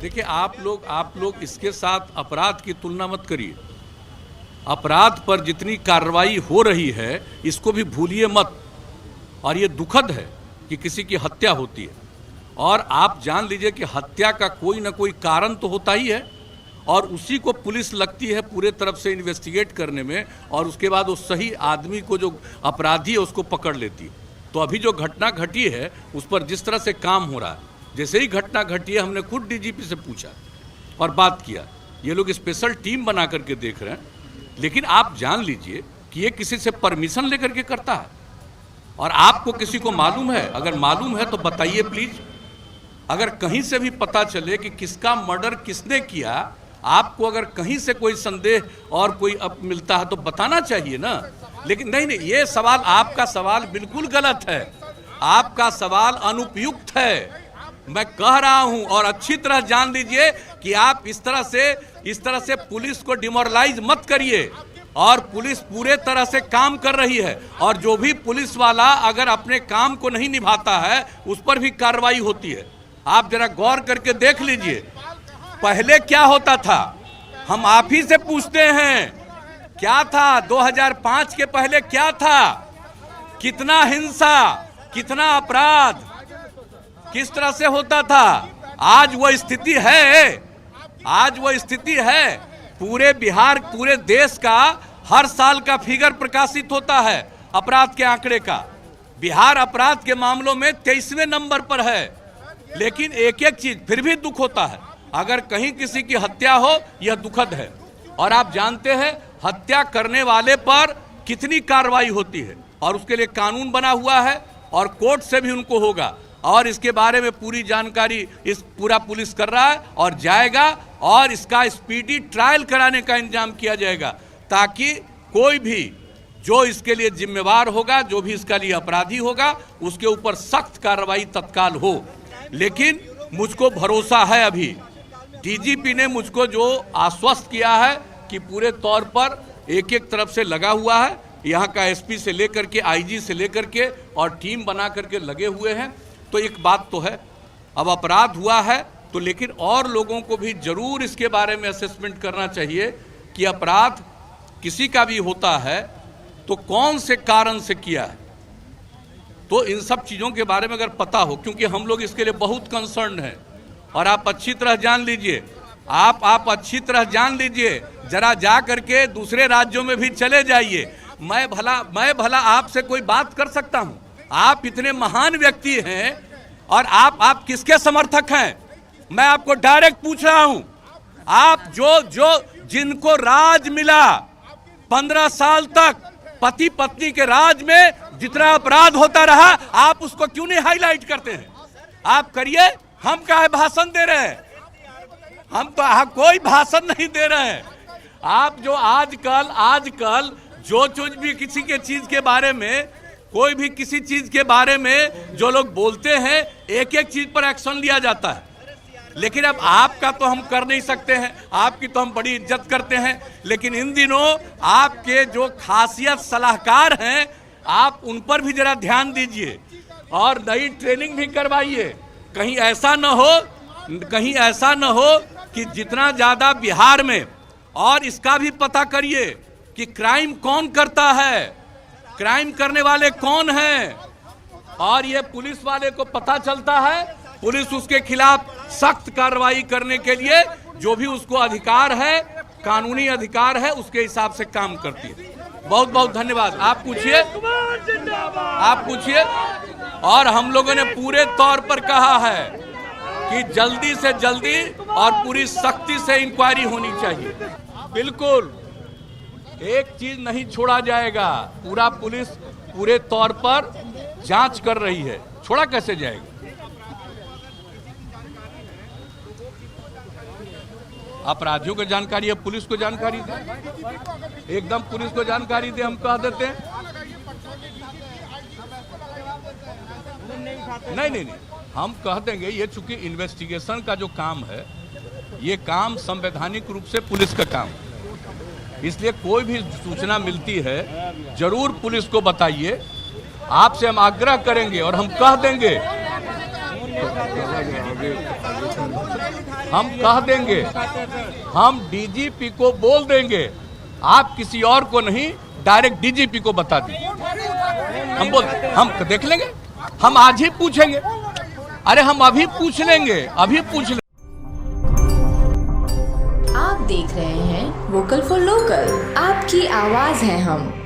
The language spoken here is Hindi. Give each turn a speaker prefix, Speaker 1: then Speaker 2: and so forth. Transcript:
Speaker 1: देखिए आप लोग इसके साथ अपराध की तुलना मत करिए। अपराध पर जितनी कार्रवाई हो रही है इसको भी भूलिए मत। और ये दुखद है कि किसी की हत्या होती है, और आप जान लीजिए कि हत्या का कोई ना कोई कारण तो होता ही है, और उसी को पुलिस लगती है पूरे तरफ से इन्वेस्टिगेट करने में, और उसके बाद उस सही आदमी को जो अपराधी है उसको पकड़ लेती है। तो अभी जो घटना घटी है उस पर जिस तरह से काम हो रहा है, जैसे ही घटना घटी है हमने खुद डीजीपी से पूछा और बात किया। ये लोग स्पेशल टीम बना करके देख रहे हैं, लेकिन आप जान लीजिए कि ये किसी से परमिशन लेकर के करता है। और आपको किसी को मालूम है? अगर मालूम है तो बताइए प्लीज। अगर कहीं से भी पता चले कि किसका मर्डर किसने किया, आपको अगर कहीं से कोई संदेह और कोई अब मिलता है तो बताना चाहिए ना। लेकिन नहीं, ये सवाल, आपका सवाल बिल्कुल गलत है। आपका सवाल अनुपयुक्त है। मैं कह रहा हूं, और अच्छी तरह जान लीजिए कि आप इस तरह से पुलिस को डिमोरलाइज मत करिए। और पुलिस पूरे तरह से काम कर रही है, और जो भी पुलिस वाला अगर अपने काम को नहीं निभाता है उस पर भी कार्रवाई होती है। आप जरा गौर करके देख लीजिए, पहले क्या होता था, हम आप ही से पूछते हैं, क्या था 2005 के पहले? क्या था? कितना हिंसा, कितना अपराध, किस तरह से होता था? आज वो स्थिति है, आज वो स्थिति है। पूरे बिहार, पूरे देश का हर साल का फिगर प्रकाशित होता है अपराध के आंकड़े का। बिहार अपराध के मामलों में 23वें नंबर पर है। लेकिन एक एक चीज फिर भी दुख होता है, अगर कहीं किसी की हत्या हो, यह दुखद है। और आप जानते हैं हत्या करने वाले पर कितनी कार्रवाई होती है, और उसके लिए कानून बना हुआ है, और कोर्ट से भी उनको होगा। और इसके बारे में पूरी जानकारी इस पूरा पुलिस कर रहा है और जाएगा, और इसका स्पीडी ट्रायल कराने का इंतजाम किया जाएगा, ताकि कोई भी जो इसके लिए जिम्मेवार होगा, जो भी इसका लिए अपराधी होगा, उसके ऊपर सख्त कार्रवाई तत्काल हो। लेकिन मुझको भरोसा है, अभी डीजीपी ने मुझको जो आश्वस्त किया है कि पूरे तौर पर एक एक तरफ से लगा हुआ है, यहाँ का एसपी से लेकर के आईजी से लेकर के, और टीम बना करके लगे हुए हैं। तो एक बात तो है, अब अपराध हुआ है तो लेकिन और लोगों को भी जरूर इसके बारे में असेसमेंट करना चाहिए कि अपराध किसी का भी होता है तो कौन से कारण से किया है। तो इन सब चीज़ों के बारे में अगर पता हो, क्योंकि हम लोग इसके लिए बहुत कंसर्न हैं, और आप अच्छी तरह जान लीजिए, आप अच्छी तरह जान लीजिए, जरा जा करके दूसरे राज्यों में भी चले जाइए। मैं भला आपसे कोई बात कर सकता हूँ? आप इतने महान व्यक्ति हैं, और आप किसके समर्थक हैं? मैं आपको डायरेक्ट पूछ रहा हूं। आप जिनको राज मिला 15 साल तक, पति पत्नी के राज में जितना अपराध होता रहा, आप उसको क्यों नहीं हाईलाइट करते हैं? आप करिए, हम काहे भाषण दे रहे हैं? हम तो कोई भाषण नहीं दे रहे हैं। आप जो आजकल जो भी किसी के चीज के बारे में, कोई भी किसी चीज के बारे में जो लोग बोलते हैं, एक एक चीज पर एक्शन लिया जाता है। लेकिन अब आपका तो हम कर नहीं सकते हैं, आपकी तो हम बड़ी इज्जत करते हैं, लेकिन इन दिनों आपके जो खासियत सलाहकार हैं, आप उन पर भी जरा ध्यान दीजिए और नई ट्रेनिंग भी करवाइए। कहीं ऐसा न हो कि जितना ज्यादा बिहार में, और इसका भी पता करिए कि क्राइम कौन करता है, क्राइम करने वाले कौन हैं, और ये पुलिस वाले को पता चलता है, पुलिस उसके खिलाफ सख्त कार्रवाई करने के लिए जो भी उसको अधिकार है, कानूनी अधिकार है, उसके हिसाब से काम करती है। बहुत बहुत धन्यवाद। आप पूछिए। और हम लोगों ने पूरे तौर पर कहा है कि जल्दी से जल्दी और पूरी सख्ती से इंक्वायरी होनी चाहिए। बिल्कुल एक चीज नहीं छोड़ा जाएगा। पूरा पुलिस पूरे तौर पर जांच कर रही है, छोड़ा कैसे जाएगा? अपराधियों को जानकारी है, पुलिस को जानकारी दे, एकदम पुलिस को जानकारी दे, हम कह देते हैं। नहीं, हम कह देंगे। ये चूंकि इन्वेस्टिगेशन का जो काम है, ये काम संवैधानिक रूप से पुलिस का काम है, इसलिए कोई भी सूचना मिलती है जरूर पुलिस को बताइए। आपसे हम आग्रह करेंगे और हम कह देंगे। हम कह देंगे, हम डीजीपी को बोल देंगे, आप किसी और को नहीं डायरेक्ट डीजीपी को बता दीजिए। हम देख लेंगे, हम आज ही पूछेंगे। अरे हम अभी पूछ लेंगे, अभी पूछ लेंगे।
Speaker 2: आप देख रहे हैं वोकल फॉर लोकल, आपकी आवाज है हम।